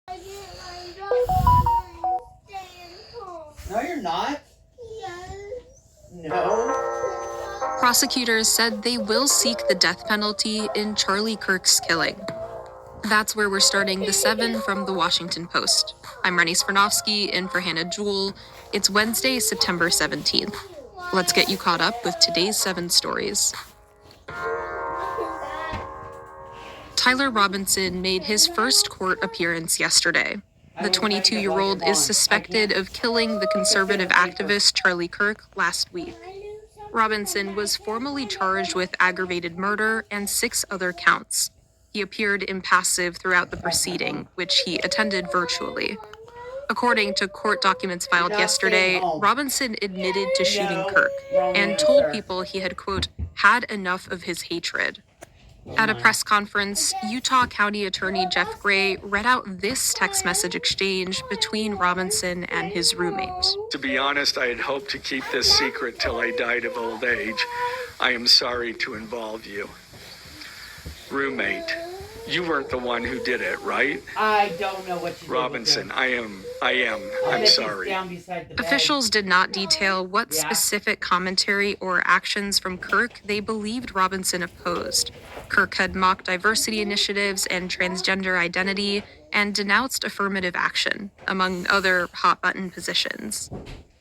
I don't want to stay home. No, you're not. Yes. No. Prosecutors said they will seek the death penalty in Charlie Kirk's killing. That's where we're starting the 7 from the Washington Post. I'm Rennie Svirnovsky, in for Hannah Jewell. It's Wednesday, September 17th. Let's get you caught up with today's 7 stories. Tyler Robinson made his first court appearance yesterday. The 22-year-old is suspected of killing the conservative activist Charlie Kirk last week. Robinson was formally charged with aggravated murder and 6 other counts. He appeared impassive throughout the proceeding, which he attended virtually. According to court documents filed yesterday, Robinson admitted to shooting Kirk and told people he had, quote, had enough of his hatred. At a press conference, Utah County Attorney Jeff Gray read out this text message exchange between Robinson and his roommate. To be honest, I had hoped to keep this secret till I died of old age. I am sorry to involve you. Roommate, you weren't the one who did it, right? I don't know what you did. Robinson, I am. I'm sorry. Officials did not detail what specific commentary or actions from Kirk they believed Robinson opposed. Kirk had mocked diversity initiatives and transgender identity and denounced affirmative action, among other hot-button positions.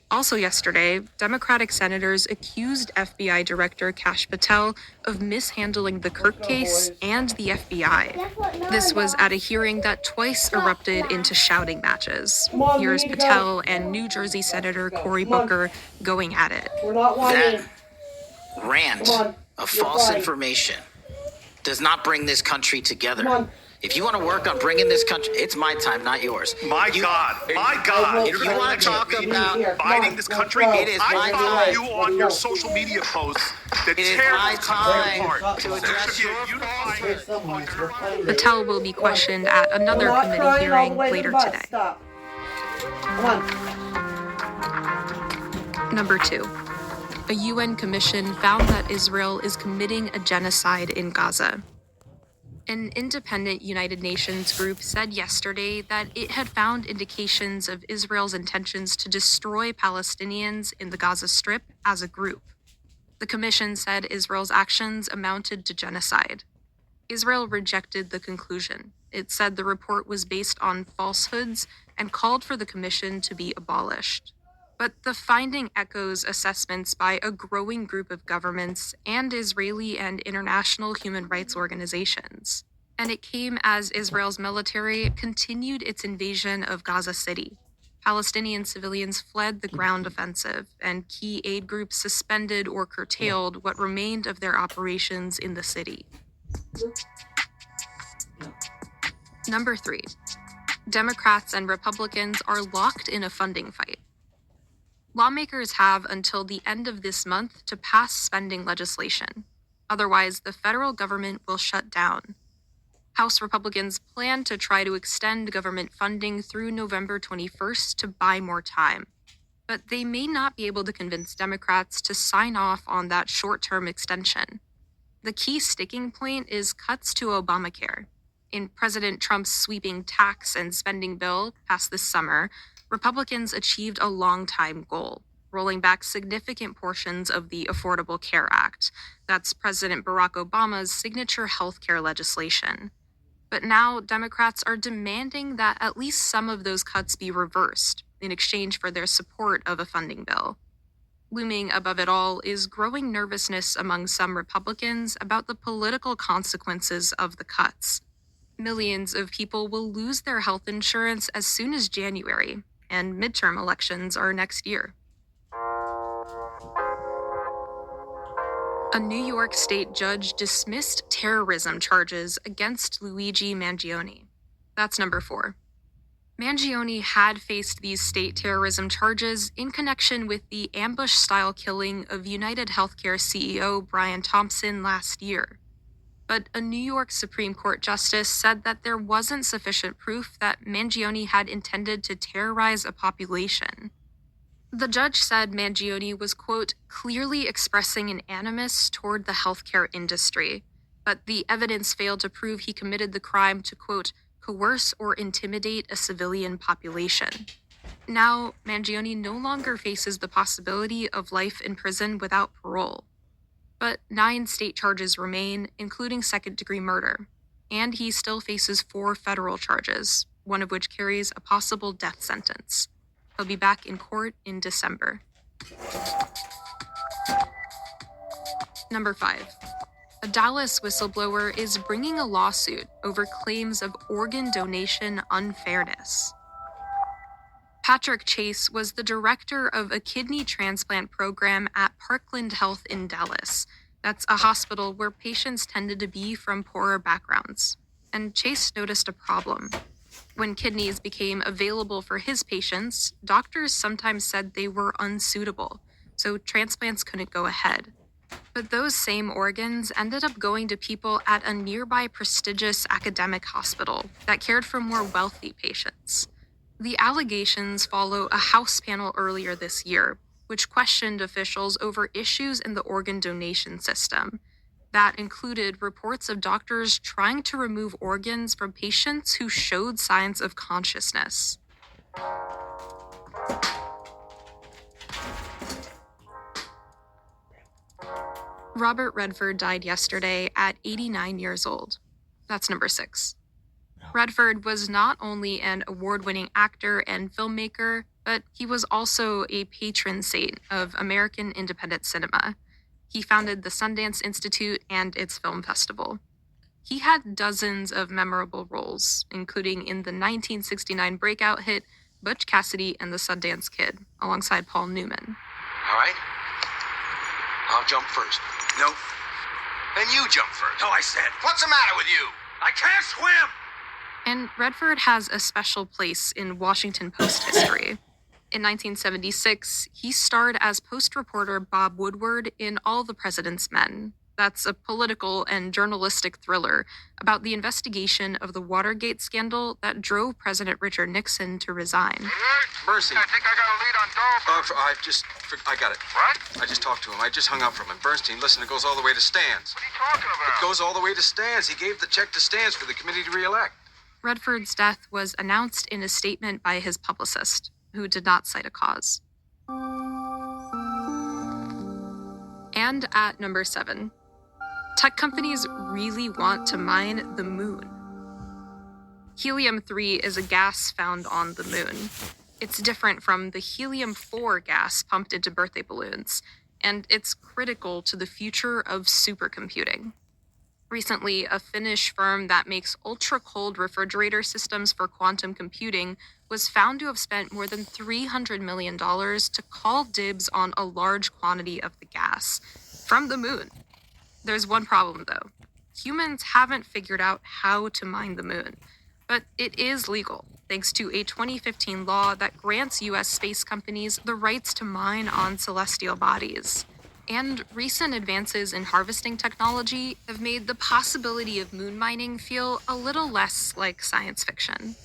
Also yesterday, Democratic senators accused FBI Director Kash Patel of mishandling the Kirk case and the FBI. This was at a hearing that twice erupted into shouting matches. Here's Patel and New Jersey Senator Cory Booker going at it. That rant of false information does not bring this country together. If you want to work on bringing this country, it's my time, not yours. My God. If you want to talk about dividing this country, it is my I time. follow you on your social media posts that It is tear my this country time apart. to There address should be your a unifying Patel will be questioned at another committee hearing later today. Stop. Come on. Number 2. A UN commission found that Israel is committing a genocide in Gaza. An independent United Nations group said yesterday that it had found indications of Israel's intentions to destroy Palestinians in the Gaza Strip as a group. The commission said Israel's actions amounted to genocide. Israel rejected the conclusion. It said the report was based on falsehoods and called for the commission to be abolished. But the finding echoes assessments by a growing group of governments and Israeli and international human rights organizations. And it came as Israel's military continued its invasion of Gaza City. Palestinian civilians fled the ground offensive, and key aid groups suspended or curtailed what remained of their operations in the city. Number 3. Democrats and Republicans are locked in a funding fight. Lawmakers have until the end of this month to pass spending legislation. Otherwise, the federal government will shut down. House Republicans plan to try to extend government funding through November 21st to buy more time. But they may not be able to convince Democrats to sign off on that short-term extension. The key sticking point is cuts to Obamacare. In President Trump's sweeping tax and spending bill passed this summer, Republicans achieved a long-time goal, rolling back significant portions of the Affordable Care Act. That's President Barack Obama's signature health care legislation. But now Democrats are demanding that at least some of those cuts be reversed in exchange for their support of a funding bill. Looming above it all is growing nervousness among some Republicans about the political consequences of the cuts. Millions of people will lose their health insurance as soon as January, and midterm elections are next year. A New York state judge dismissed terrorism charges against Luigi Mangione. That's number 4. Mangione had faced these state terrorism charges in connection with the ambush-style killing of United Healthcare CEO Brian Thompson last year. But a New York Supreme Court justice said that there wasn't sufficient proof that Mangione had intended to terrorize a population. The judge said Mangione was, quote, clearly expressing an animus toward the healthcare industry, but the evidence failed to prove he committed the crime to, quote, coerce or intimidate a civilian population. Now, Mangione no longer faces the possibility of life in prison without parole. But 9 state charges remain, including second-degree murder, and he still faces 4 federal charges, one of which carries a possible death sentence. He'll be back in court in December. Number 5. A Dallas whistleblower is bringing a lawsuit over claims of organ donation unfairness. Patrick Chase was the director of a kidney transplant program at Parkland Health in Dallas. That's a hospital where patients tended to be from poorer backgrounds. And Chase noticed a problem. When kidneys became available for his patients, doctors sometimes said they were unsuitable, so transplants couldn't go ahead. But those same organs ended up going to people at a nearby prestigious academic hospital that cared for more wealthy patients. The allegations follow a House panel earlier this year, which questioned officials over issues in the organ donation system. That included reports of doctors trying to remove organs from patients who showed signs of consciousness. Robert Redford died yesterday at 89 years old. That's number 6. Redford was not only an award-winning actor and filmmaker, but he was also a patron saint of American independent cinema. He founded the Sundance Institute and its film festival. He had dozens of memorable roles, including in the 1969 breakout hit Butch Cassidy and the Sundance Kid, alongside Paul Newman. All right. I'll jump first. No. Then you jump first. No, I said. What's the matter with you? I can't swim! And Redford has a special place in Washington Post history. In 1976, he starred as Post reporter Bob Woodward in All the President's Men. That's a political and journalistic thriller about the investigation of the Watergate scandal that drove President Richard Nixon to resign. Mercy. I think I got a lead on Dover. I got it. What? I just talked to him. I just hung up from him. Bernstein, listen, it goes all the way to Stans. What are you talking about? It goes all the way to Stans. He gave the check to Stans for the committee to re-elect. Redford's death was announced in a statement by his publicist, who did not cite a cause. And at number 7, tech companies really want to mine the moon. Helium-3 is a gas found on the moon. It's different from the helium-4 gas pumped into birthday balloons, and it's critical to the future of supercomputing. Recently, a Finnish firm that makes ultra-cold refrigerator systems for quantum computing was found to have spent more than $300 million to call dibs on a large quantity of the gas from the moon. There's one problem, though. Humans haven't figured out how to mine the moon, but it is legal, thanks to a 2015 law that grants U.S. space companies the rights to mine on celestial bodies. And recent advances in harvesting technology have made the possibility of moon mining feel a little less like science fiction.